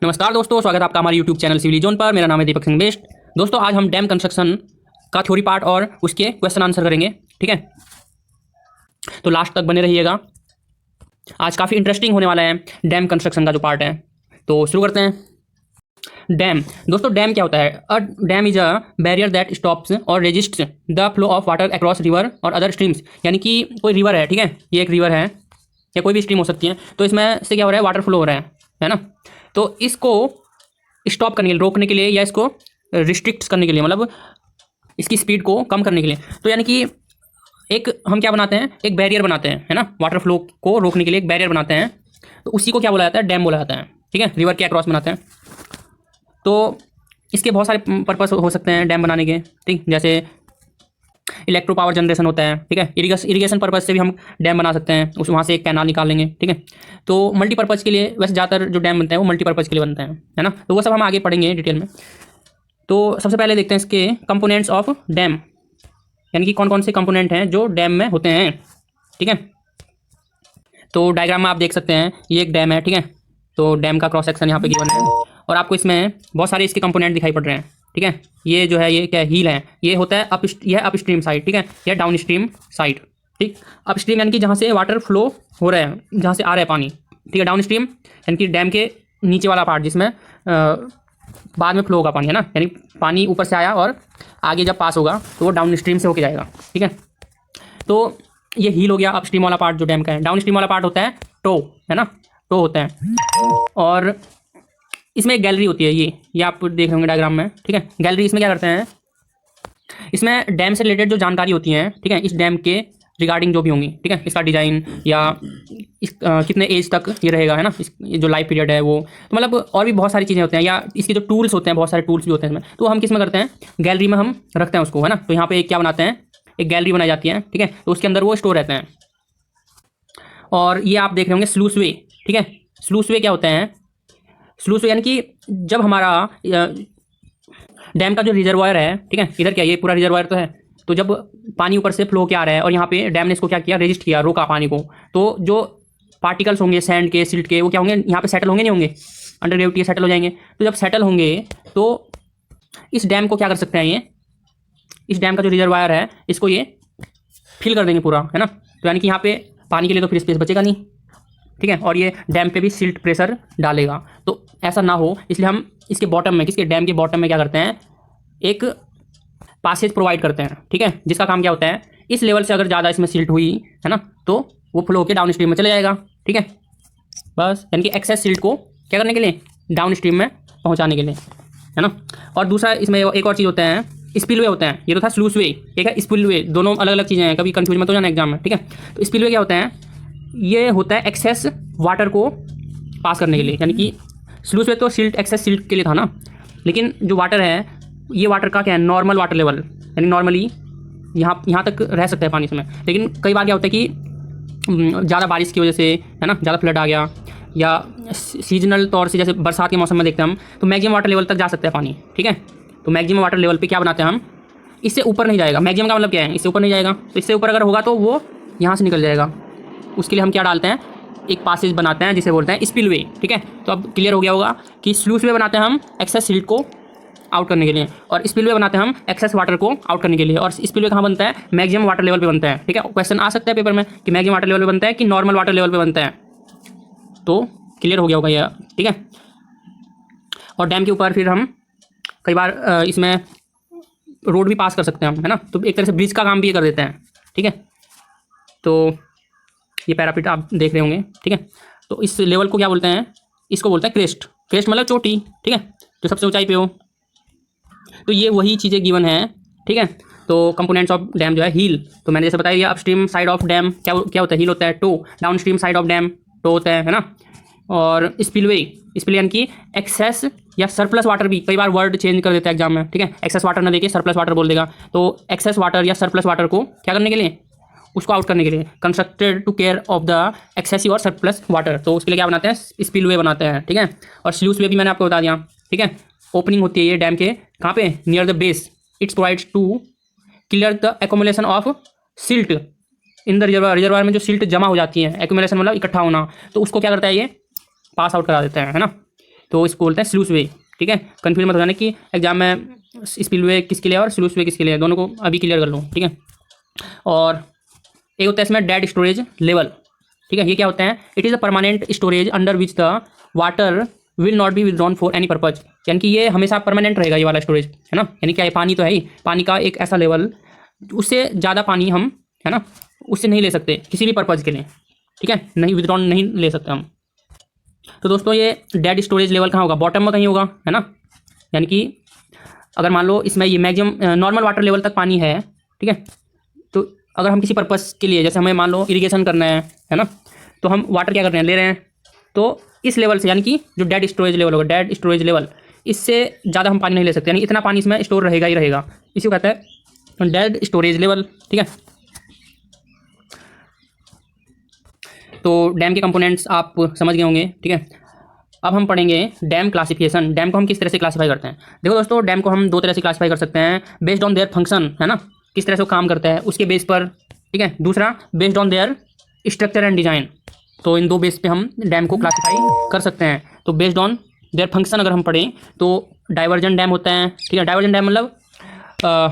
नमस्कार दोस्तों, स्वागत है आपका हमारे यूट्यूब चैनल सिविली जोन पर। मेरा नाम है दीपक सिंह बेस्ट। दोस्तों, आज हम डैम कंस्ट्रक्शन का थ्योरी पार्ट और उसके क्वेश्चन आंसर करेंगे। ठीक है, तो लास्ट तक बने रहिएगा। आज काफ़ी इंटरेस्टिंग होने वाला है डैम कंस्ट्रक्शन का जो पार्ट है। तो शुरू करते हैं। डैम, दोस्तों डैम क्या होता है? A dam is a barrier that stops or resist the flow of water across river or other streams. यानी कि कोई रिवर है, ठीक है, ये एक रिवर है या कोई भी स्ट्रीम हो सकती है, तो इसमें से क्या हो रहा है, वाटर फ्लो हो रहा है ना। तो इसको स्टॉप करने के लिए, रोकने के लिए, या इसको रिस्ट्रिक्ट करने के लिए, मतलब इसकी स्पीड को कम करने के लिए, तो यानी कि एक हम क्या बनाते हैं, एक बैरियर बनाते हैं, है ना। वाटर फ्लो को रोकने के लिए एक बैरियर बनाते हैं, तो उसी को क्या बोला जाता है, डैम बोला जाता है। ठीक है, रिवर के अक्रॉस बनाते हैं। तो इसके बहुत सारे पर्पस हो सकते हैं डैम बनाने के, ठीक। जैसे इलेक्ट्रो पावर जनरेशन होता है, ठीक है। इरिगेशन पर्पज से भी हम डैम बना सकते हैं, उस वहाँ से एक कैनाल निकाल लेंगे, ठीक है। तो मल्टीपर्पज़ के लिए वैसे ज़्यादातर जो डैम बनते हैं वो मल्टीपर्पज़ के लिए बनते हैं, है ना। तो वो सब हम आगे पढ़ेंगे डिटेल में। तो सबसे पहले देखते हैं इसके कंपोनेंट्स ऑफ डैम, यानी कि कौन कौन से कंपोनेंट हैं जो डैम में होते हैं, ठीक है। तो डायग्राम में आप देख सकते हैं, ये एक डैम है, ठीक है। तो डैम का क्रॉस सेक्शन यहाँ पे गिवन है और आपको इसमें बहुत सारे इसके कंपोनेंट दिखाई पड़ रहे हैं, ठीक है। ये जो है, ये क्या हील है, ये होता है यह अपस्ट्रीम साइड, ठीक है, यह डाउन स्ट्रीम साइड, ठीक। अपस्ट्रीम यानी कि जहाँ से वाटर फ्लो हो रहा है, जहाँ से आ रहा है पानी, ठीक है। डाउन स्ट्रीम यानी कि डैम के नीचे वाला पार्ट, जिसमें बाद में फ्लो होगा पानी, है ना। यानी पानी ऊपर से आया और आगे जब पास होगा तो वो डाउन स्ट्रीम से होके जाएगा, ठीक है। तो ये हील हो गया अपस्ट्रीम वाला पार्ट जो डैम का है। डाउन स्ट्रीम वाला पार्ट होता है टो, है ना, टो होता है। और इसमें एक गैलरी होती है, ये आप देख रहे होंगे डायग्राम में, ठीक है। गैलरी इसमें क्या करते हैं, इसमें डैम से रिलेटेड जो जानकारी होती है, ठीक है, इस डैम के रिगार्डिंग जो भी होंगी, ठीक है, इसका डिज़ाइन या इस कितने एज तक ये रहेगा, है ना, इस जो लाइफ पीरियड है वो, तो मतलब और भी बहुत सारी चीज़ें होती हैं, या इसके जो टूल्स होते हैं, बहुत सारे टूल्स भी होते हैं इसमें, तो हम किस में करते हैं, गैलरी में हम रखते हैं उसको, है ना। तो यहाँ पे एक क्या बनाते हैं, एक गैलरी बनाई जाती है, ठीक है। तो उसके अंदर वो स्टोर रहते हैं। और ये आप देख रहे होंगे स्लूस वे, ठीक है। स्लूस वे क्या होते हैं, स्लूस वे यानी कि जब हमारा डैम का जो रिजर्वायर है, ठीक है, इधर क्या, ये पूरा रिजर्वायर तो है, तो जब पानी ऊपर से फ्लो क्या आ रहा है और यहाँ पे डैम ने इसको क्या किया, रेजिस्ट किया, रोका पानी को, तो जो पार्टिकल्स होंगे सैंड के, सिल्ट के, वो क्या होंगे, यहाँ पे सेटल होंगे, नहीं होंगे, अंडर ग्रेविटी सेटल हो जाएंगे। तो जब सेटल होंगे तो इस डैम को क्या कर सकते हैं, ये इस डैम का जो रिजर्वायर है इसको ये फिल कर देंगे पूरा, है ना। तो यानी कि यहाँ पे पानी के लिए तो फिर स्पेस बचेगा नहीं, ठीक है। और ये डैम पे भी सिल्ट प्रेशर डालेगा, तो ऐसा ना हो, इसलिए हम इसके बॉटम में, किसके, डैम के बॉटम में क्या करते हैं, एक पासेज प्रोवाइड करते हैं, ठीक है। जिसका काम क्या होता है, इस लेवल से अगर ज़्यादा इसमें सिल्ट हुई, है ना, तो वो फ्लो होकर डाउन स्ट्रीम में चले जाएगा, ठीक है। बस, यानी कि एक्सेस सिल्ट को क्या करने के लिए, डाउन स्ट्रीम में पहुँचाने के लिए, है ना। और दूसरा इसमें एक और चीज़ होता है, स्पिलवे होता है। ये तो था स्लूस वे, एक है स्पिलवे, दोनों अलग अलग चीज़ें हैं, कभी कंफ्यूज मत हो जाना एग्जाम में, ठीक है। तो स्पिलवे क्या होता है, ये होता है एक्सेस वाटर को पास करने के लिए, यानी कि स्लूस वे तो सिल्ट, एक्सेस सिल्ट के लिए था ना, लेकिन जो वाटर है, ये वाटर का क्या है, नॉर्मल वाटर लेवल, यानी नॉर्मली यहाँ तक रह सकता है पानी इसमें। लेकिन कई बार क्या होता है कि ज़्यादा बारिश की वजह से, है ना, ज़्यादा फ्लड आ गया, या सीजनल तौर से, जैसे बरसात के मौसम में देखते हैं हम, तो मैक्सिमम वाटर लेवल तक जा सकता है पानी, ठीक है। तो मैक्सिमम वाटर लेवल पे क्या बनाते हैं हम, इससे ऊपर नहीं जाएगा। मैक्सिमम का मतलब क्या है, इससे ऊपर नहीं जाएगा, तो इससे ऊपर अगर होगा तो वो यहाँ से निकल जाएगा। उसके लिए हम क्या डालते हैं, एक पासेज बनाते हैं जिसे बोलते हैं स्पिलवे, ठीक है। तो अब क्लियर हो गया होगा कि स्लूस वे बनाते हैं हम एक्सेस सिल्ट को आउट करने के लिए, और स्पिलवे बनाते हैं हम एक्सेस वाटर को आउट करने के लिए। और स्पिलवे कहाँ बनता है, मैक्सिमम वाटर लेवल पे बनता है, ठीक है। क्वेश्चन आ सकता है पेपर में कि मैक्सिमम वाटर लेवल पे बनता है कि नॉर्मल वाटर लेवल पे बनता है, तो क्लियर हो गया होगा ये, ठीक है। और डैम के ऊपर फिर हम कई बार इसमें रोड भी पास कर सकते हैं हम, है ना। तो एक तरह से ब्रिज का काम भी ये कर देते हैं, ठीक है। तो ये पैरापीट आप देख रहे होंगे, ठीक है। तो इस लेवल को क्या बोलते हैं, इसको बोलते हैं क्रेस्ट। क्रेस्ट मतलब चोटी, ठीक है, जो सबसे ऊंचाई पे हो। तो ये वही चीज़ें गिवन है, ठीक है। तो कंपोनेंट्स ऑफ डैम जो है, हील, तो मैंने जैसे बताया, अपस्ट्रीम साइड ऑफ डैम क्या होता है, हील होता है। Toe, down stream side of dam toe होता है ना। और स्पिलवे, स्पिल यानी कि एक्सेस या सरप्लस वाटर, भी कई बार वर्ड चेंज कर देता है एग्जाम में, ठीक है। एक्सेस वाटर ना देके सरप्लस वाटर बोल देगा, तो एक्सेस वाटर या सरप्लस वाटर को क्या करने के लिए, उसको आउट करने के लिए, constructed to care of the excessive और सरप्लस वाटर, तो उसके लिए क्या बनाते हैं, स्पिलवे बनाते हैं, ठीक है। और स्लूस वे भी मैंने आपको बता दिया, ठीक है। ओपनिंग होती है ये डैम के, कहाँ पे, near the base, its provides to clear the accumulation of silt in the reservoir में जो सिल्ट जमा हो जाती है, एक्यूमुलेशन मतलब इकट्ठा होना, तो उसको क्या करता है, ये पास आउट करा देता है ना। तो इसको बोलते हैं स्लूस वे। ठीक है, कन्फ्यूज मत हो जाने कि एग्जाम में स्पिलवे किसके लिए और स्लूस वे किसके लिए, दोनों को अभी क्लियर कर लो। ठीक है, और एक होता है इसमें डेड स्टोरेज लेवल। ठीक है, ये क्या होता है, it is a permanent storage under which the water will not be withdrawn for any purpose. यानी कि ये हमेशा परमानेंट रहेगा ये वाला स्टोरेज, है ना। यानी क्या, ये पानी तो है ही, पानी का एक ऐसा लेवल, उससे ज़्यादा पानी हम, है ना, उससे नहीं ले सकते किसी भी पर्पज़ के लिए। ठीक है, नहीं विदड्रॉन नहीं ले सकते हम। तो दोस्तों ये डेड स्टोरेज लेवल कहाँ होगा, बॉटम में कहीं होगा, है ना। यानी कि अगर मान लो इसमें ये मैक्सिमम नॉर्मल वाटर लेवल तक पानी है, ठीक है, तो अगर हम किसी पर्पज़ के लिए, जैसे हमें मान लो इरिगेशन करना है ना, तो हम वाटर क्या कर रहे हैं, ले रहे हैं, तो इस लेवल से, यानी कि जो डेड स्टोरेज लेवल होगा, डेड स्टोरेज लेवल, इससे ज़्यादा हम पानी नहीं ले सकते, यानी इतना पानी इसमें स्टोर रहेगा ही रहेगा, इसी को कहते हैं डेड स्टोरेज लेवल। ठीक है, तो डैम के कंपोनेंट्स आप समझ गए होंगे। ठीक है, अब हम पढ़ेंगे डैम क्लासिफिकेशन। डैम को हम किस तरह से क्लासीफाई करते हैं। देखो दोस्तों, डैम को हम दो तरह से क्लासीफाई कर सकते हैं, बेस्ड ऑन देयर फंक्शन, है ना, किस तरह से वो काम करता है उसके बेस पर। ठीक है, दूसरा based on their structure and design. तो इन दो बेस पे हम डैम को क्लासीफाई कर सकते हैं। तो बेस्ड ऑन देयर फंक्शन अगर हम पढ़ें तो डाइवर्जन डैम होता है। ठीक है, डाइवर्जन डैम मतलब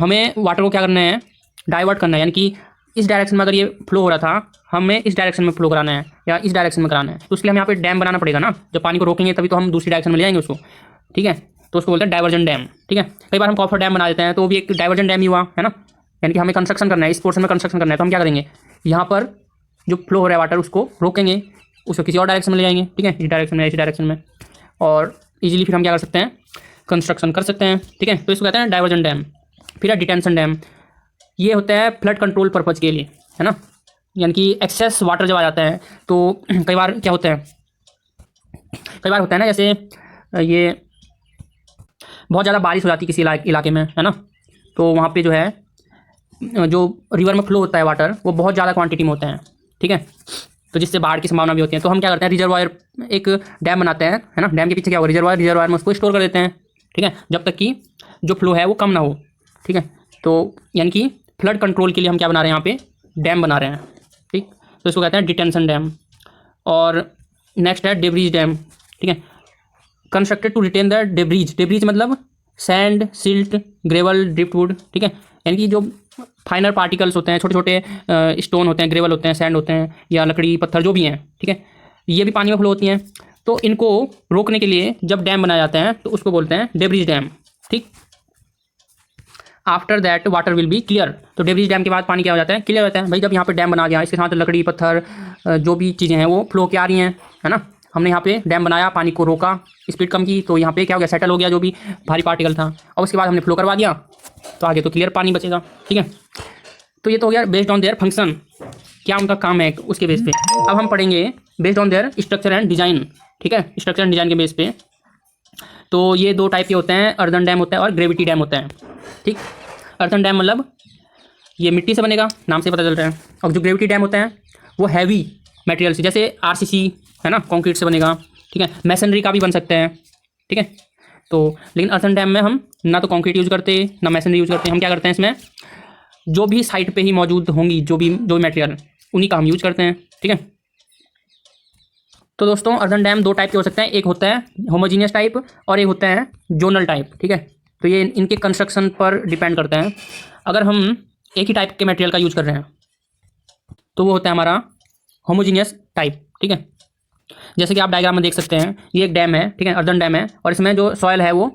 हमें वाटर को क्या करना है, डाइवर्ट करना है, यानी कि इस डायरेक्शन में अगर ये फ्लो हो रहा था, हमें इस डायरेक्शन में फ्लो कराना है या इस डायरेक्शन में कराना है, तो उसके लिए हम यहाँ पे डैम बनाना पड़ेगा ना। जब पानी को रोकेंगे तभी तो हम दूसरी डायरेक्शन में ले जाएंगे उसको। ठीक है, तो उसको बोलते हैं डाइवर्जन डैम। ठीक है, कई बार हम कॉफर डैम बना देते हैं, तो वो भी एक डाइवर्जन डैम ही हुआ, है ना। यानी कि हमें कंस्ट्रक्शन करना है, इस पोर्शन में कंस्ट्रक्शन करना है, तो हम क्या करेंगे, यहाँ पर जो फ्लो हो रहा है वाटर उसको रोकेंगे, उसको किसी और डायरेक्शन में ले जाएंगे। ठीक है, इस डायरेक्शन में, इस डायरेक्शन में, और इजीली फिर हम क्या कर सकते हैं, कंस्ट्रक्शन कर सकते हैं। ठीक है, तो इसको कहते हैं डाइवर्जन डैम। फिर है डिटेंशन डैम। ये होता है फ्लड कंट्रोल पर्पज़ के लिए, है ना। यानी कि एक्सेस वाटर जब आ जाता है तो कई बार क्या होता है, कई बार होता है ना, जैसे ये बहुत ज़्यादा बारिश हो जाती है किसी इलाके में, है ना, तो वहाँ पे जो है, जो रिवर में फ्लो होता है वाटर, वो बहुत ज़्यादा क्वांटिटी में होता है। ठीक है, तो जिससे बाढ़ की संभावना भी होती है, तो हम क्या करते हैं, रिजर्वायर एक डैम बनाते हैं, है ना। डैम के पीछे क्या होगा, रिजर्वायर, रिजर्वायर में उसको स्टोर कर देते हैं। ठीक है, जब तक कि जो फ्लो है वो कम ना हो। ठीक है, तो यानी कि फ्लड कंट्रोल के लिए हम क्या बना रहे हैं, यहाँ पे डैम बना रहे हैं। ठीक, तो इसको कहते हैं डिटेंशन डैम। और नेक्स्ट है डेब्रीज डैम। ठीक है, constructed to retain the debris. Debris मतलब सैंड, सिल्ट, ग्रेवल, ड्रिफ्टवुड। ठीक है, यानी कि जो फाइनर पार्टिकल्स होते हैं, छोटे छोटे स्टोन होते हैं, ग्रेवल होते हैं, सैंड होते हैं, या लकड़ी पत्थर जो भी हैं। ठीक है, ये भी पानी में फ्लो होती हैं, तो इनको रोकने के लिए जब डैम बनाया जाता है तो उसको बोलते हैं डेब्रीज डैम। ठीक, after that water will be clear. तो डेब्रीज डैम के बाद पानी क्या हो जाता है, क्लियर होता है। भाई जब यहाँ पे डैम बना गया, इसके साथ लकड़ी पत्थर जो भी चीज़ें हैं वो फ्लो के आ रही हैं, है ना। हमने यहाँ पे डैम बनाया, पानी को रोका, स्पीड कम की, तो यहाँ पे क्या हो गया, सेटल हो गया जो भी भारी पार्टिकल था, और उसके बाद हमने फ्लो करवा दिया, तो आगे तो क्लियर पानी बचेगा। ठीक है, तो ये तो हो गया बेस्ड ऑन देयर फंक्शन, क्या उनका काम है उसके बेस पे। अब हम पढ़ेंगे based on their structure and design. ठीक है, स्ट्रक्चर एंड डिजाइन के बेस पे, तो ये दो टाइप के होते हैं, अर्दन डैम होता है और ग्रेविटी डैम होता है। ठीक, अर्दन डैम मतलब ये मिट्टी से बनेगा, नाम से पता चल रहा है, और जो ग्रेविटी डैम होता है वो हैवी मटेरियल से, जैसे आरसीसी, है ना, कंक्रीट से बनेगा। ठीक है, मैसनरी का भी बन सकते हैं। ठीक है, तो लेकिन अर्थन डैम में हम ना तो कंक्रीट यूज़ करते, ना मैसनरी यूज़ करते, हम क्या करते हैं, इसमें जो भी साइट पे ही मौजूद होंगी जो भी मटेरियल, उन्हीं का हम यूज़ करते हैं। ठीक है, तो दोस्तों अर्थन डैम दो टाइप के हो सकते हैं, एक होता है होमोजीनियस टाइप और एक होता है जोनल टाइप। ठीक है, तो ये इनके कंस्ट्रक्शन पर डिपेंड करते हैं। अगर हम एक ही टाइप के मटेरियल का यूज़ कर रहे हैं तो वो होता है हमारा होमोजीनियस टाइप। ठीक है, जैसे कि आप डायग्राम में देख सकते हैं, ये एक डैम है। ठीक है, अर्दन डैम है, और इसमें जो सॉयल है वो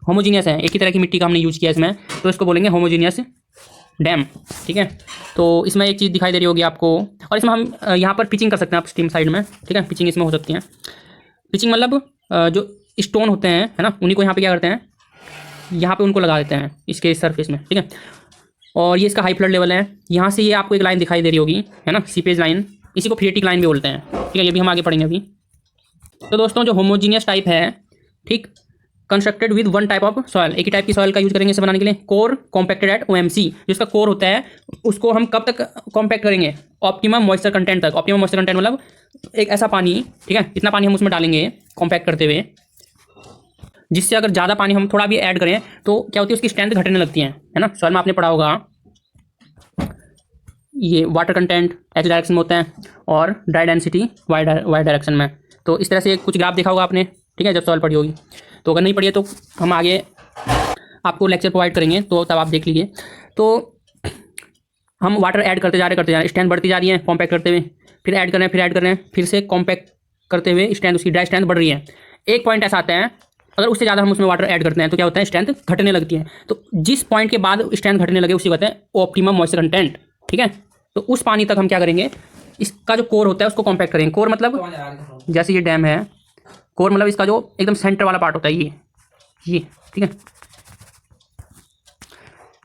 होमोजीनियस है, एक ही तरह की मिट्टी का हमने यूज़ किया इसमें, तो इसको बोलेंगे होमोजीनियस डैम। ठीक है, तो इसमें एक चीज़ दिखाई दे रही होगी आपको, और इसमें हम यहाँ पर पिचिंग कर सकते हैं आप स्टीम साइड में। ठीक है, पिचिंग इसमें हो सकती है। पिचिंग मतलब जो स्टोन होते हैं, है ना, उन्हीं को यहाँ पे क्या करते हैं, यहाँ पे उनको लगा देते हैं इसके सरफेस में। ठीक है, और ये इसका हाई फ्लड लेवल है। यहाँ से ये आपको एक लाइन दिखाई दे रही होगी, है ना, सीपेज लाइन, इसी को फ्रीएटिक लाइन भी बोलते हैं। ठीक है, ये भी हम आगे पढ़ेंगे अभी। तो दोस्तों जो होमोजीनियस टाइप है, ठीक, constructed with one type of soil, एक ही टाइप की सॉयल का यूज करेंगे इसे बनाने के लिए। कोर कॉम्पैक्टेड एट ओएमसी, जिसका कोर होता है उसको हम कब तक कॉम्पैक्ट करेंगे, ऑप्टिमम मॉइस्चर कंटेंट तक। ऑप्टिमम मॉइस्चर कंटेंट मतलब एक ऐसा पानी, ठीक है, इतना पानी हम उसमें डालेंगे कॉम्पैक्ट करते हुए, जिससे अगर ज़्यादा पानी हम थोड़ा भी ऐड करें तो क्या होती है, उसकी स्ट्रेंथ घटने लगती है ना। सॉइल में आपने पढ़ा होगा, ये वाटर कंटेंट एक्स डायरेक्शन में होता है और ड्राई डेंसिटी वाई डायरेक्शन में। तो इस तरह से कुछ ग्राफ देखा होगा आपने, ठीक है, जब सॉइल पड़ी होगी। तो अगर नहीं पड़ी है तो हम आगे आपको लेक्चर प्रोवाइड करेंगे, तो तब आप देख लीजिए। तो हम वाटर ऐड करते जा रहे हैं, स्ट्रेंथ बढ़ती जा रही है कॉम्पैक्ट करते हुए, फिर ऐड कर रहे हैं, फिर से कॉम्पैक्ट करते हुए स्ट्रेंथ, उसकी ड्राई स्ट्रेंथ बढ़ रही है। एक पॉइंट ऐसा आता है, अगर उससे ज़्यादा हम उसमें वाटर ऐड करते हैं तो क्या होता है, स्ट्रेंथ घटने लगती है। तो जिस पॉइंट के बाद स्ट्रेंथ घटने लगे उसी को कहते हैं ऑप्टिमम मॉइस्चर कंटेंट। ठीक है, तो उस पानी तक हम क्या करेंगे, इसका जो कोर होता है उसको कॉम्पैक्ट करेंगे। कोर मतलब जैसे ये डैम है, कोर मतलब इसका जो एकदम सेंटर वाला पार्ट होता है ये, ठीक है।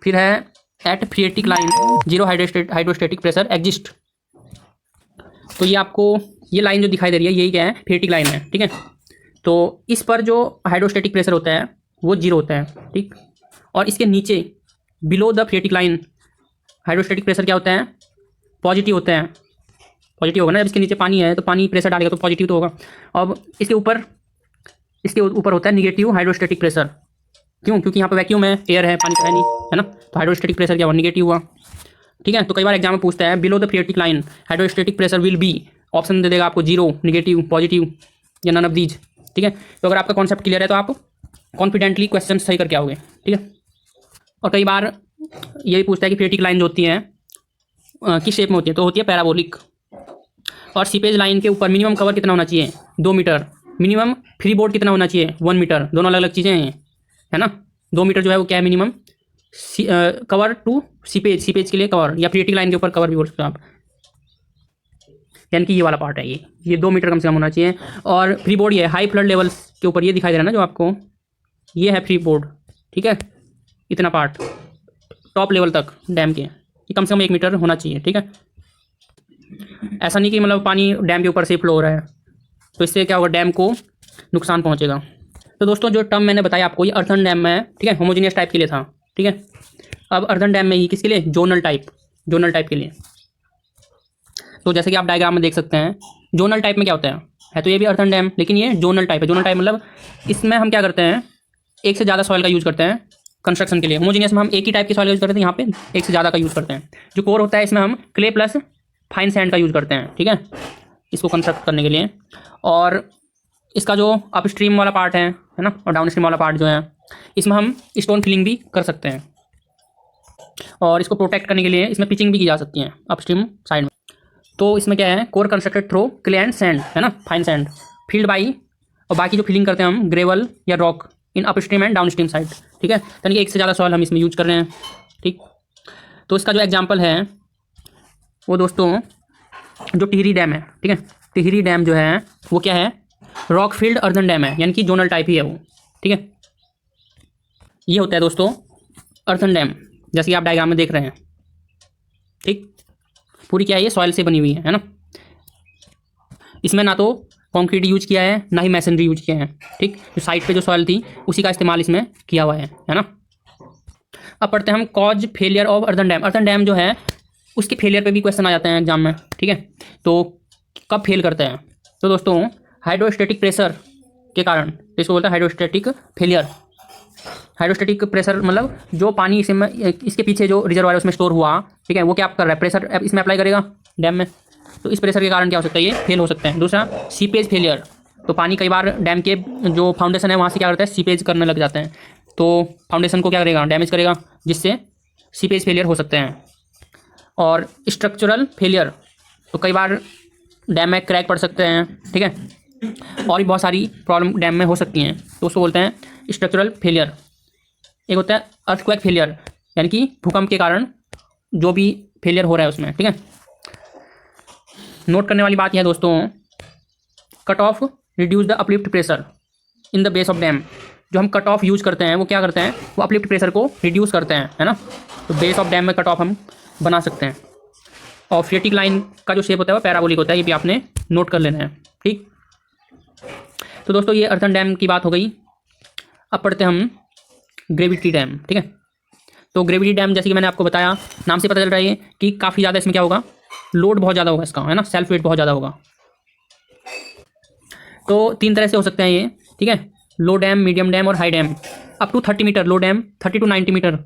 फिर है at phreatic line zero hydrostatic pressure exist. तो ये आपको ये लाइन जो दिखाई दे रही है यही क्या है, फ्रीएटिक लाइन है। ठीक है, तो इस पर जो हाइड्रोस्टेटिक प्रेशर होता है वो जीरो होता है। ठीक, और इसके नीचे below the phreatic line hydrostatic pressure क्या होता है, पॉजिटिव होता है। पॉजिटिव होगा ना, जब इसके नीचे पानी है तो पानी प्रेशर डालेगा तो पॉजिटिव तो होगा। अब इसके ऊपर होता है निगेटिव हाइड्रोस्टेटिक प्रेशर। क्यों? क्योंकि यहाँ पर वैक्यूम है, एयर है, पानी तो है नहीं, है ना। तो हाइड्रोस्टेटिक प्रेशर क्या हुआ, निगेटिव हुआ। ठीक है, तो कई बार एग्जाम में पूछता है below the phreatic line hydrostatic pressure will be, option दे देगा आपको जीरो, निगेटिव, पॉजिटिव या नन ऑफ दीज। ठीक है, तो अगर आपका कॉन्सेप्ट क्लियर है तो आप कॉन्फिडेंटली क्वेश्चन सही करके आओगे। ठीक है, और कई बार यही पूछता है कि फ्रीएटिक लाइन जो होती है किस शेप में होती है, तो होती है पैराबोलिक। और सीपेज लाइन के ऊपर मिनिमम कवर कितना होना चाहिए, 2 मीटर। मिनिमम फ्री बोर्ड कितना होना चाहिए, 1 मीटर। दोनों अलग अलग चीज़ें हैं, है ना। 2 मीटर जो है वो क्या है मिनिमम कवर टू सीपेज के लिए कवर, या फ्रीएटिक लाइन के ऊपर कवर भी बोल सकते हो आप, यानी कि ये वाला पार्ट है, ये 2 मीटर कम से कम होना चाहिए। और फ्री बोर्ड ये हाई फ्लड लेवल्स के ऊपर ये दिखाई दे रहा है ना जो आपको, ये है फ्री बोर्ड। ठीक है, इतना पार्ट टॉप लेवल तक डैम के, ये कम से कम 1 मीटर होना चाहिए। ठीक है, ऐसा नहीं कि मतलब पानी डैम के ऊपर से फ्लो हो रहा है तो इससे क्या होगा, डैम को नुकसान पहुंचेगा। तो दोस्तों जो टर्म मैंने बताया आपको, ये अर्थन डैम में है। ठीक है, होमोजीनियस टाइप के लिए था। ठीक है, अब अर्थन डैम में ही किसके लिए, जोनल टाइप के लिए। तो जैसे कि आप डायग्राम में देख सकते हैं, जोनल टाइप में क्या होता है तो ये भी अर्थन डैम, लेकिन ये जोनल टाइप है। जोनल टाइप मतलब इसमें हम क्या करते हैं, एक से ज़्यादा सॉइल का यूज़ करते हैं कंस्ट्रक्शन के लिए। होमोजीनियस में हम एक ही टाइप के सॉइल का यूज़ करते हैं, यहाँ पे एक से ज़्यादा का यूज़ करते हैं। जो कोर होता है इसमें हम क्ले प्लस फाइन सैंड का यूज़ करते हैं। ठीक है, इसको कंस्ट्रक्ट करने के लिए। और इसका जो अपस्ट्रीम वाला पार्ट है ना, और डाउन स्ट्रीम वाला पार्ट जो है, इसमें हम स्टोन फिलिंग भी कर सकते हैं। और इसको प्रोटेक्ट करने के लिए इसमें पिचिंग भी की जा सकती है अपस्ट्रीम साइड में। तो इसमें क्या है, core constructed through clay and sand, है ना, फाइन सैंड फील्ड बाई, और बाकी जो फिलिंग करते हैं हम ग्रेवल या rock in upstream and down stream side. ठीक है, यानी कि एक से ज़्यादा सॉइल हम इसमें यूज कर रहे हैं। ठीक, तो इसका जो एग्जाम्पल है वो दोस्तों जो टिहरी डैम है। ठीक है, टिहरी डैम जो है वो क्या है, रॉक फील्ड अर्दन डैम है, यानी कि जोनल टाइप ही है वो। ठीक है, ये होता है दोस्तों अर्थन डैम, जैसे कि आप डायग्राम में देख रहे हैं। ठीक, पूरी क्या है, ये सॉइल से बनी हुई है ना। इसमें ना तो कंक्रीट यूज किया है, ना ही मैसनरी यूज किया है। ठीक, जो साइड पे जो सॉइल थी उसी का इस्तेमाल इसमें किया हुआ है ना। अब पढ़ते हैं हम cause failure of earthen dam. Earthen dam जो है उसके फेलियर पे भी क्वेश्चन आ जाते हैं एग्जाम में। ठीक है, तो कब फेल करते हैं, तो दोस्तों हाइड्रोस्टेटिक प्रेशर के कारण, तो इसको बोलते हैं हाइड्रोस्टेटिक फेलियर। हाइड्रोस्टेटिक प्रेशर मतलब जो पानी इसके पीछे जो रिजर्वायर उसमें स्टोर हुआ, ठीक है, वो क्या कर रहा है, प्रेशर इसमें अप्लाई करेगा डैम में, तो इस प्रेशर के कारण क्या हो सकता है, ये फेल हो सकते हैं। दूसरा सीपेज फेलियर, तो पानी कई बार डैम के जो फाउंडेशन है वहाँ से क्या करता है, सीपेज करने लग जाते हैं, तो फाउंडेशन को क्या करेगा, डैमेज करेगा, जिससे सीपेज फेलियर हो सकते हैं। और स्ट्रक्चरल फेलियर, तो कई बार डैम में क्रैक पड़ सकते हैं। ठीक है, और भी बहुत सारी प्रॉब्लम डैम में हो सकती हैं, तो उसको बोलते हैं स्ट्रक्चरल फेलियर। एक होता है अर्थक्वेक फेलियर, यानी कि भूकंप के कारण जो भी फेलियर हो रहा है उसमें। ठीक है, नोट करने वाली बात यह है दोस्तों, cut off reduce the uplift pressure in the base of dam. जो हम कट ऑफ यूज करते हैं वो क्या करते हैं, वो अपलिफ्ट प्रेशर को रिड्यूस करते हैं, है ना। तो बेस ऑफ डैम में कट ऑफ हम बना सकते हैं। और फ्रीएटिक लाइन का जो शेप होता है वो पैराबोलिक होता है, ये भी आपने नोट कर लेना है। ठीक, तो दोस्तों ये अर्थन डैम की बात हो गई। अब पढ़ते हैं हम ग्रेविटी डैम। ठीक है, तो ग्रेविटी डैम जैसे कि मैंने आपको बताया, नाम से पता चल रहा है कि काफ़ी ज़्यादा इसमें क्या होगा, लोड बहुत ज़्यादा होगा इसका, है ना, सेल्फ वेट बहुत ज़्यादा होगा। तो 3 तरह से हो सकते हैं ये। ठीक है, लो डैम, मीडियम डैम और high dam. Up to 30 meter low dam, 30 to 90 meter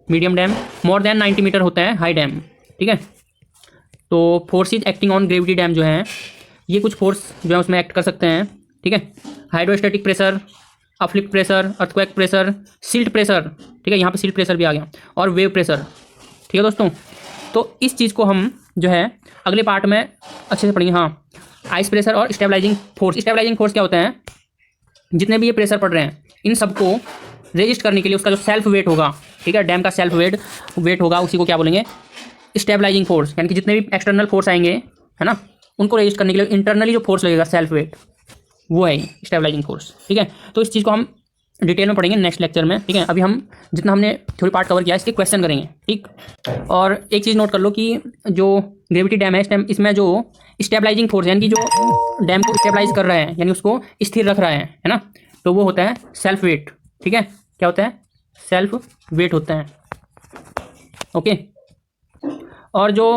medium dam, more than 90 meter होता है हाई डैम। ठीक है, तो forces acting on gravity dam जो है, ये कुछ फोर्स जो है उसमें एक्ट कर सकते हैं, ठीक है, hydrostatic pressure, uplift pressure, earthquake pressure, silt pressure, ठीक है, यहाँ पे सिल्ट प्रेशर भी आ गया, और वेव प्रेशर। ठीक है दोस्तों, तो इस चीज़ को हम जो है अगले पार्ट में अच्छे से पढ़ेंगे। हाँ, आइस प्रेशर और स्टेबलाइजिंग फोर्स। स्टेबलाइजिंग फोर्स क्या होता है, जितने भी ये प्रेशर पड़ रहे हैं इन सबको रेजिस्ट करने के लिए उसका जो सेल्फ वेट होगा, ठीक है, डैम का सेल्फ वेट होगा, उसी को क्या बोलेंगे, स्टेबलाइजिंग फोर्स। यानी कि जितने भी एक्सटर्नल फोर्स आएंगे, है ना, उनको रेजिस्ट करने के लिए इंटरनली जो फोर्स लगेगा, सेल्फ वेट, वो है स्टेबलाइजिंग फोर्स। ठीक है, तो इस चीज़ को हम डिटेल में पढ़ेंगे नेक्स्ट लेक्चर में। ठीक है, अभी हम जितना हमने थ्योरी पार्ट कवर किया इसके क्वेश्चन करेंगे। ठीक, और एक चीज़ नोट कर लो कि जो ग्रेविटी डैम है इस टाइम, इसमें जो स्टेबलाइजिंग फोर्स यानी कि जो डैम को स्टेबलाइज कर रहा है, यानी उसको स्थिर रख रहा है ना, तो वो होता है सेल्फ वेट। ठीक है, क्या होता है, सेल्फ वेट होता है। ओके, और जो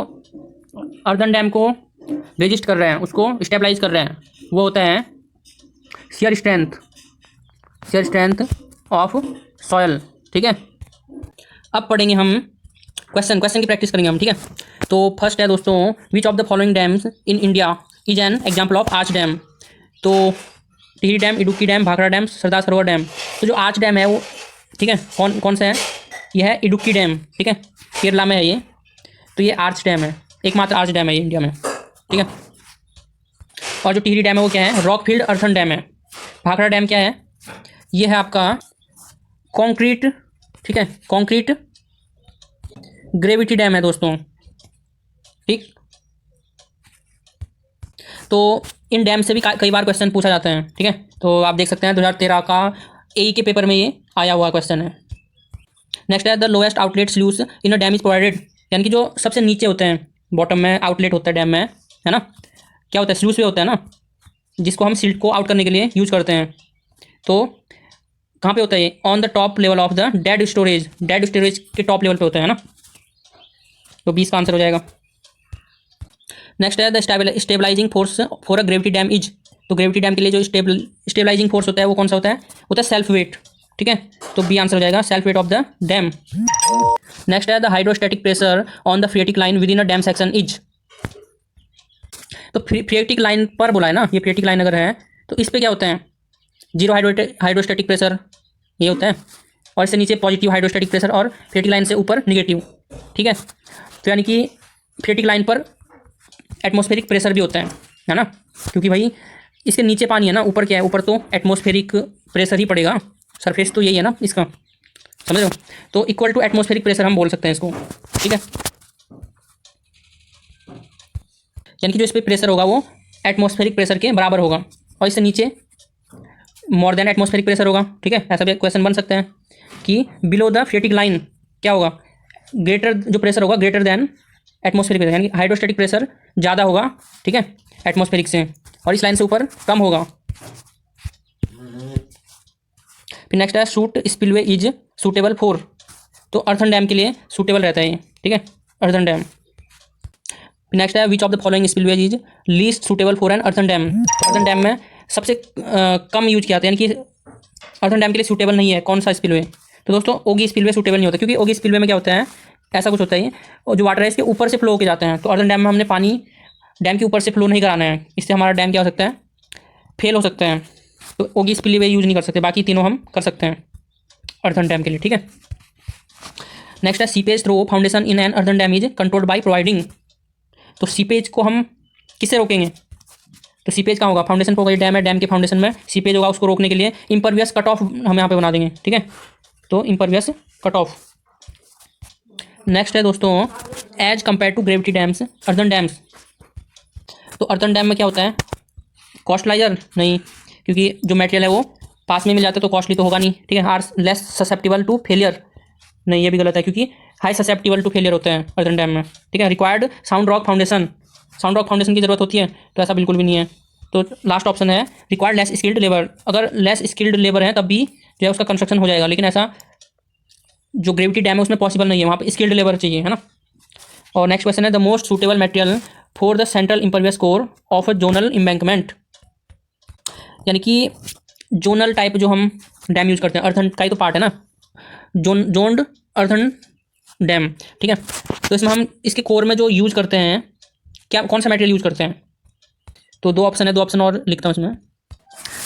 अर्दन डैम को रेजिस्ट कर रहे हैं, उसको स्टेबलाइज कर रहे हैं, वो होता है शियर स्ट्रेंथ ऑफ सॉयल। ठीक है, अब पढ़ेंगे हम क्वेश्चन की प्रैक्टिस करेंगे हम। ठीक है, तो फर्स्ट है दोस्तों, which of the following dams in India is an example of arch dam. तो Tehri dam, Idukki dam, Bhakra dam, Sardar Sarovar dam. तो जो आर्च डैम है वो, ठीक है, कौन सा है, यह है इडुक्की डैम। ठीक है, केरला में है ये, तो ये आर्च डैम है, एकमात्र आर्च डैम है ये इंडिया में। ठीक है, और जो टिहरी डैम है वो क्या है, रॉकफील्ड अर्थन डैम है। भाखड़ा डैम क्या है, ये है आपका कंक्रीट, ठीक है, कंक्रीट ग्रेविटी डैम है दोस्तों। ठीक, तो इन डैम से भी कई बार क्वेश्चन पूछा जाता है। ठीक है, तो आप देख सकते हैं 2013 का एई के पेपर में ये आया हुआ क्वेश्चन है। नेक्स्ट है the lowest outlet sluice in a dam is provided. यानी कि जो सबसे नीचे होते हैं, बॉटम में आउटलेट होता है डैम में, है ना, क्या होता है, स्लूस वे होता है ना, जिसको हम सिल्ट को आउट करने के लिए यूज करते हैं। तो कहाँ पे होता है ये, on the top level of the dead storage के टॉप लेवल पे होता है ना, तो 20 का आंसर हो जाएगा। नेक्स्ट है the stabilising force for a gravity dam is. तो ग्रेविटी डैम के लिए जो स्टेबलाइजिंग फोर्स होता है वो कौन सा होता है सेल्फ वेट। ठीक है, तो बी आंसर हो जाएगा, self weight of the dam. Next है the hydrostatic pressure on the phreatic line within a dam section is. तो फ्रिएटिक लाइन पर बोला है ना, ये फ्रिएटिक लाइन अगर है तो इस पर क्या होता है, जीरो हाइड्रोस्टैटिक प्रेशर ये होता है, और इससे नीचे पॉजिटिव हाइड्रोस्टैटिक प्रेशर, और फ्रिएटिक लाइन से ऊपर निगेटिव। ठीक है, तो यानी कि फ्रिएटिक लाइन पर एटमॉस्फेरिक प्रेशर भी होता है ना, क्योंकि भाई इसके नीचे पानी है ना, ऊपर क्या है, ऊपर तो एटमॉस्फेरिक प्रेशर ही पड़ेगा, सरफेस तो यही है ना इसका, समझ रहे हो, तो इक्वल टू एटमॉस्फेरिक प्रेशर हम बोल सकते हैं इसको। ठीक है, यानी कि जो इस पर प्रेशर होगा वो एटमॉस्फेरिक प्रेशर के बराबर होगा, और इससे नीचे मोर देन एटमॉस्फेरिक प्रेशर होगा। ठीक है, ऐसा भी क्वेश्चन बन सकता है कि बिलो द फ्रिएटिक लाइन क्या होगा, ग्रेटर जो प्रेशर होगा ग्रेटर देन एटमॉस्फेरिक प्रेशर, यानी कि हाइड्रोस्टैटिक प्रेशर ज़्यादा होगा, ठीक है, एटमॉस्फेरिक से, और इस लाइन से ऊपर कम होगा। फिर नेक्स्ट है shoot spillway is suitable for. तो अर्थन डैम के लिए सूटेबल रहता है ये। ठीक है, अर्थन डैम। नेक्स्ट है which of the following spillway is least suitable for an earthen dam. Earthen dam में सबसे कम यूज किया जाता है, यानी कि अर्थन डैम के लिए सूटेबल नहीं है कौन सा स्पिलवे। तो दोस्तों ओगी स्पिलवे सूटेबल नहीं होता, क्योंकि ओगी स्पिलवे में क्या होता है, ऐसा कुछ होता है, और जो वाटर है इसके ऊपर से फ्लो होकर जाते हैं। तो अर्थन डैम में हमने पानी डैम के ऊपर से फ्लो नहीं कराना है, इससे हमारा डैम क्या हो सकता है, फेल हो सकता है। तो ओगी स्पिलवे यूज नहीं कर सकते, बाकी तीनों हम कर सकते हैं अर्थन डैम के लिए। ठीक है, नेक्स्ट है seepage through foundation in an earthen dam is controlled by providing. तो सीपेज को हम किससे रोकेंगे, तो सीपेज कहाँ होगा, फाउंडेशन पर होगा, डैम है, डैम के फाउंडेशन में सीपेज होगा, उसको रोकने के लिए इम्परवियस कट ऑफ हम यहाँ पे बना देंगे। ठीक है, तो इम्परवियस कट ऑफ। नेक्स्ट है दोस्तों as compare to gravity dams earthen dams. तो अर्थन डैम में क्या होता है, कॉस्टलाइजर नहीं, क्योंकि जो मटेरियल है वो पास में मिल जाता है तो कॉस्टली तो होगा नहीं। ठीक है, are less susceptible to failure, नहीं ये भी गलत है, क्योंकि हाई ससेप्टिबल टू फेलियर होते हैं अर्थन डैम में। ठीक है, रिक्वायर्ड साउंड रॉक फाउंडेशन की जरूरत होती है, तो ऐसा बिल्कुल भी नहीं है। तो लास्ट ऑप्शन है रिक्वायर्ड लेस स्किल्ड लेबर। अगर लेस स्किल्ड लेबर है तब भी जो है उसका कंस्ट्रक्शन हो जाएगा, लेकिन ऐसा जो ग्रेविटी डैम है उसमें पॉसिबल नहीं है, वहाँ पे स्किल्ड लेबर चाहिए, है ना। और नेक्स्ट क्वेश्चन है the most suitable material for the central impervious core of a zonal embankment. यानी कि जोनल टाइप जो हम डैम यूज करते हैं, अर्थन का ही तो पार्ट है ना, जोन्ड अर्थन डैम। ठीक है, तो इसमें हम इसके कोर में जो यूज करते हैं, क्या कौन सा मटेरियल यूज करते हैं, तो दो ऑप्शन है, दो ऑप्शन और लिखता हूँ इसमें।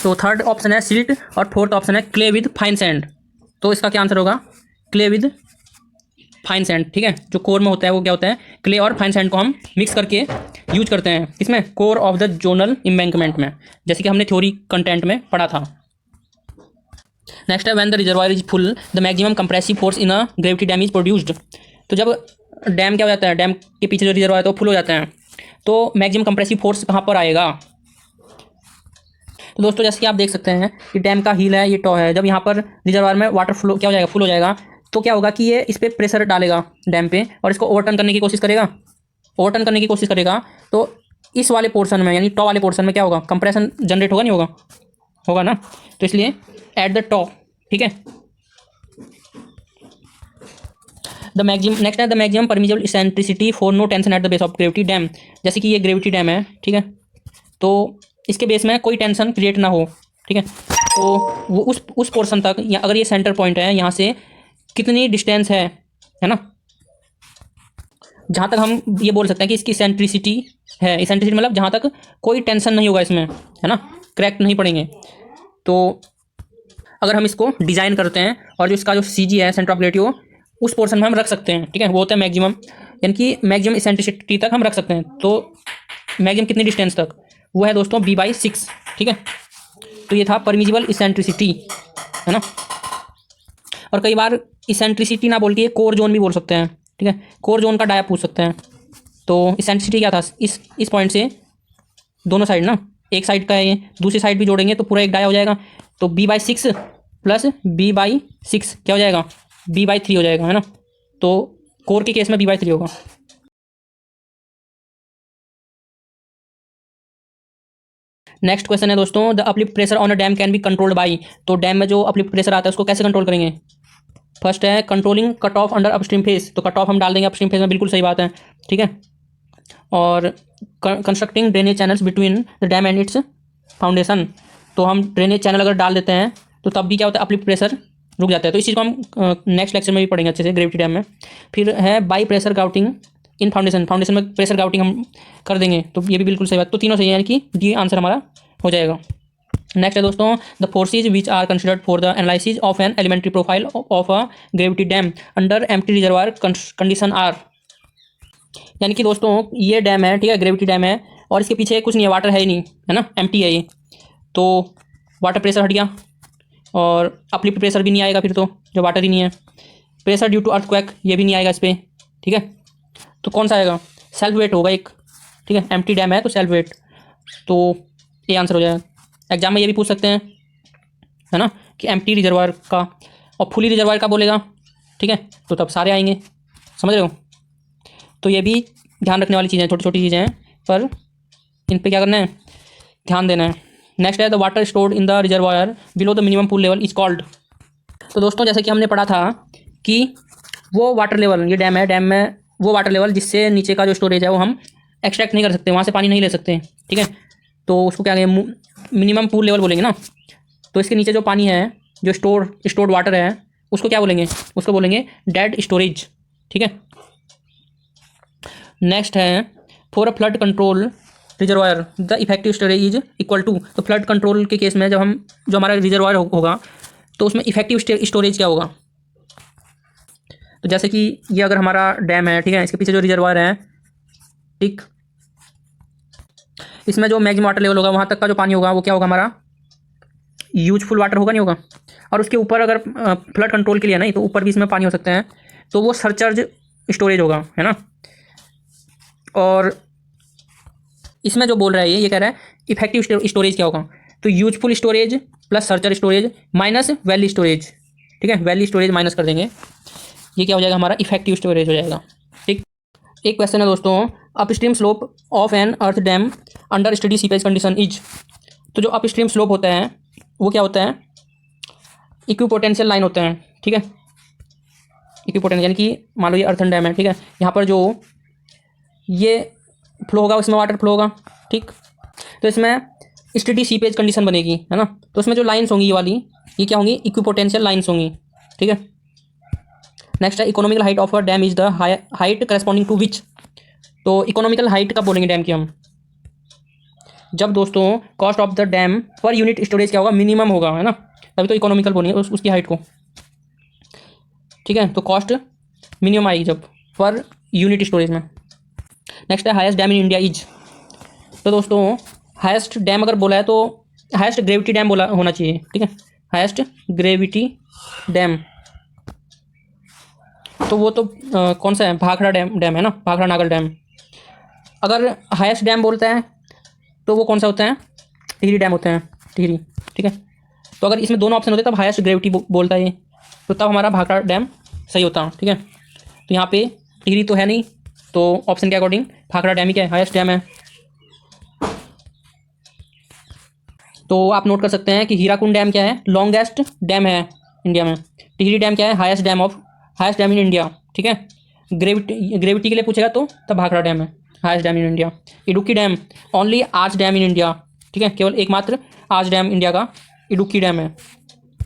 तो थर्ड ऑप्शन है सिल्ट और फोर्थ ऑप्शन है क्ले विद फाइन सैंड। तो इसका क्या आंसर होगा? Clay with fine sand. ठीक है, जो कोर में होता है वो क्या होता है? क्ले और फाइन सैंड को हम मिक्स करके यूज करते हैं इसमें core of the zonal embankment में, जैसे कि हमने थ्योरी कंटेंट में पढ़ा था। नेक्स्ट है when the reservoir is full the maximum compressive force in a gravity dam is produced. तो जब डैम क्या हो जाता है, डैम के पीछे जो रिजर्वायर है तो फुल हो जाता है, तो मैक्सिमम कंप्रेसिव फोर्स कहाँ पर आएगा? तो दोस्तों जैसे कि आप देख सकते हैं कि डैम का हील है, ये टॉ है। जब यहाँ पर रिजर्वायर में वाटर फ्लो क्या हो जाएगा? फुल हो जाएगा। तो क्या होगा कि ये इस पर प्रेशर डालेगा डैम पे और इसको ओवरटर्न करने की कोशिश करेगा। ओवरटर्न करने की कोशिश करेगा तो इस वाले पोर्शन में यानी टॉ वाले पोर्शन में क्या होगा? कंप्रेशन जनरेट होगा, नहीं होगा? होगा ना। तो इसलिए एट द टॉ, ठीक है। द मैक्सिमम नेक्स्ट है the maximum permissible eccentricity for no tension at the base of gravity dam. जैसे कि ये ग्रेविटी डैम है, ठीक है, तो इसके बेस में कोई टेंशन क्रिएट ना हो, ठीक है। तो वो उस पोर्शन तक, या अगर ये सेंटर पॉइंट है, यहाँ से कितनी डिस्टेंस है ना, जहाँ तक हम ये बोल सकते हैं कि इसकी इसेंट्रिसिटी है। इसेंट्रिसिटी मतलब जहाँ तक कोई टेंशन नहीं होगा इसमें, है ना, क्रैक नहीं पड़ेंगे। तो अगर हम इसको डिज़ाइन करते हैं और जो इसका जो CG है, सेंटर ऑफ ग्रेविटी, वो उस पोर्शन में हम रख सकते हैं, ठीक है। वो होता है मैक्सिमम, यानी कि मैक्सिमम इसेंट्रिसिटी तक हम रख सकते हैं। तो मैक्सिमम कितनी डिस्टेंस तक? वो है दोस्तों B/6, ठीक है। तो ये था परमिजिबल इसेंट्रिसिटी, है ना। और कई बार इसेंट्रिसिटी ना बोल के कोर जोन भी बोल सकते हैं, ठीक है। कोर जोन का डाया पूछ सकते हैं। तो इसेंट्रिसिटी क्या था? इस पॉइंट से दोनों साइड ना, एक साइड का है ये, दूसरी साइड भी जोड़ेंगे तो पूरा एक डाया हो जाएगा। तो B/6 प्लस B/6 क्या हो जाएगा? B/3 हो जाएगा, है ना। तो कोर के केस में B/3 होगा। नेक्स्ट क्वेश्चन है दोस्तों the uplift pressure on a dam can be controlled by. तो डैम में जो अपलिफ्ट प्रेशर आता है उसको कैसे कंट्रोल करेंगे? फर्स्ट है controlling cut off under upstream face. तो कट ऑफ हम डाल देंगे अपस्ट्रीम फेस में, बिल्कुल सही बात है, ठीक है। और constructing drainage channels between the dam and it's foundation. तो हम ड्रेनेज चैनल अगर डाल देते हैं तो तब भी क्या होता है? अपलिफ्ट प्रेशर रुक जाता है। तो इस चीज़ को हम नेक्स्ट लेक्चर में भी पढ़ेंगे अच्छे से, ग्रेविटी डैम में। फिर है by pressure grouting in foundation. Foundation में प्रेशर ग्राउटिंग हम कर देंगे, तो ये भी बिल्कुल सही बात। तो तीनों सही है, यानी कि डी आंसर हमारा हो जाएगा। नेक्स्ट है दोस्तों the forces which are considered for the analysis of an elementary profile of a gravity dam under empty reservoir condition are. यानी कि दोस्तों ये डैम है, ठीक है, ग्रेविटी डैम है, और इसके पीछे कुछ नहीं है, वाटर है ही नहीं, है ना, एम्प्टी है ये। तो वाटर प्रेशर हट गया और अपलिफ्ट प्रेशर भी नहीं आएगा फिर, तो जो वाटर ही नहीं है। प्रेशर ड्यू टू अर्थक्वेक ये भी नहीं आएगा इस पर, ठीक है। तो कौन सा आएगा? सेल्फ वेट होगा एक, ठीक है। एम्प्टी डैम है तो सेल्फ वेट, तो ये आंसर हो जाएगा। एग्जाम में ये भी पूछ सकते हैं, है ना, कि एम्प्टी रिजर्वायर का और फुली रिजर्वायर का बोलेगा, ठीक है, तो तब सारे आएंगे, समझ रहे हो। तो ये भी ध्यान रखने वाली चीज़ें, छोटी छोटी चीज़ें हैं, पर इन पे क्या करना है? ध्यान देना है। नेक्स्ट है the water stored in the reservoir below the minimum pool level is called. तो दोस्तों जैसे कि हमने पढ़ा था कि वो वाटर लेवल, ये डैम है, डैम में वो वाटर लेवल जिससे नीचे का जो स्टोरेज है वो हम एक्सट्रैक्ट नहीं कर सकते, वहाँ से पानी नहीं ले सकते, ठीक है। तो उसको क्या कहेंगे? मिनिमम पूल लेवल बोलेंगे ना। तो इसके नीचे जो पानी है, जो स्टोर्ड वाटर है, उसको क्या बोलेंगे? उसको बोलेंगे डेड स्टोरेज, ठीक है। नेक्स्ट है for a flood control reservoir the effective storage is equal to. तो फ्लड कंट्रोल के केस में जब हम जो हमारा रिजर्वायर होगा तो उसमें इफेक्टिव स्टोरेज क्या होगा? तो जैसे कि ये अगर हमारा डैम है, ठीक है, इसके पीछे जो रिजर्वायर है, ठीक, इसमें जो मैक्सिमम वाटर लेवल होगा वहाँ तक का जो पानी होगा वो क्या होगा? हमारा यूजफुल वाटर होगा, नहीं होगा। और उसके ऊपर अगर फ्लड कंट्रोल के लिए नहीं, तो ऊपर भी इसमें पानी हो सकते हैं, तो वो सरचार्ज स्टोरेज होगा, है ना। और इसमें जो बोल रहा है ये कह रहा है इफेक्टिव स्टोरेज क्या होगा? तो useful storage plus searcher storage minus valley storage, ठीक है, वैली स्टोरेज माइनस कर देंगे, ये क्या हो जाएगा? हमारा इफेक्टिव स्टोरेज हो जाएगा, ठीक। एक क्वेश्चन है दोस्तों upstream slope of an earth dam under study seepage condition is. तो जो अपस्ट्रीम स्लोप होता है वो क्या होता है? इक्विपोटेंशियल लाइन होते हैं, ठीक है। इक्विपोटेंशियल यानी कि मान लो ये अर्थन डैम है, ठीक है, यहाँ पर जो ये फ्लो होगा उसमें वाटर फ्लो होगा, ठीक। तो इसमें स्टडी सीपेज कंडीशन बनेगी, है ना। तो उसमें जो लाइन्स होंगी ये वाली, ये क्या होंगी? इक्विपोटेंशियल लाइन्स होंगी, ठीक है। नेक्स्ट है economical height of a dam is the height corresponding to which. तो इकोनॉमिकल हाइट कब बोलेंगे डैम की हम? जब दोस्तों cost of the dam per unit storage क्या होगा, मिनिमम होगा, है ना, तभी तो इकोनॉमिकल बोलेंगे उसकी हाइट को। ठीक है, तो कॉस्ट मिनिमम आएगी जब पर यूनिट स्टोरेज में। नेक्स्ट है highest dam in India is. तो दोस्तों हाईएस्ट डैम अगर बोला है तो हाईएस्ट ग्रेविटी डैम बोला होना चाहिए। ठीक है, हाईएस्ट ग्रेविटी डैम, तो वो तो कौन सा है, भाखड़ा डैम है ना, भाखड़ा नागल डैम। अगर हाईएस्ट डैम बोलता है तो वो कौन सा होता है, टिहरी डैम होता है, टिहरी। ठीक है, तो अगर इसमें दोनों ऑप्शन होते तब हाईएस्ट ग्रेविटी बोलता है ये, तो तब हमारा भाखड़ा डैम सही होता है। ठीक है, तो यहाँ पे टिहरी तो है नहीं, तो ऑप्शन के अकॉर्डिंग भाखड़ा डैम ही क्या है, हाईएस्ट डैम है। तो आप नोट कर सकते हैं कि हीराकुंड डैम क्या है, लॉन्गेस्ट डैम है इंडिया में। टिहरी डैम क्या है, हाईएस्ट डैम इन इंडिया। ठीक है, ग्रेविटी के लिए पूछेगा तो तब भाखड़ा डैम है highest dam in India. Idukki dam only arch dam in India. ठीक है, केवल एकमात्र आर्च डैम इंडिया का इडुक्की डैम है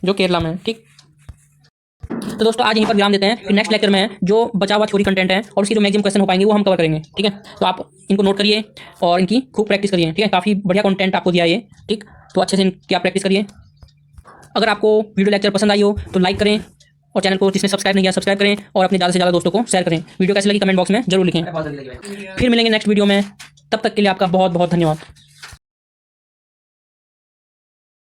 जो केरला में है। ठीक, तो दोस्तों आज यहीं पर विराम देते हैं, फिर नेक्स्ट लेक्चर में जो बचा हुआ थ्योरी कंटेंट है और उसकी जो मैक्सिमम क्वेश्चन हो पाएंगे वो हम कवर करेंगे। ठीक है, तो आप इनको नोट करिए और इनकी खूब प्रैक्टिस करिए। ठीक है, काफ़ी बढ़िया कंटेंट आपको दिया है ये। ठीक, तो अच्छे से इनकी आप प्रैक्टिस करिए। अगर आपको वीडियो लेक्चर पसंद आई हो तो लाइक करें और चैनल को जिसने सब्सक्राइब नहीं किया सब्सक्राइब करें और अपने ज़्यादा से ज़्यादा दोस्तों को शेयर करें। वीडियो कैसी लगी कमेंट बॉक्स में जरूर लिखें। फिर मिलेंगे नेक्स्ट वीडियो में, तब तक के लिए आपका बहुत बहुत धन्यवाद।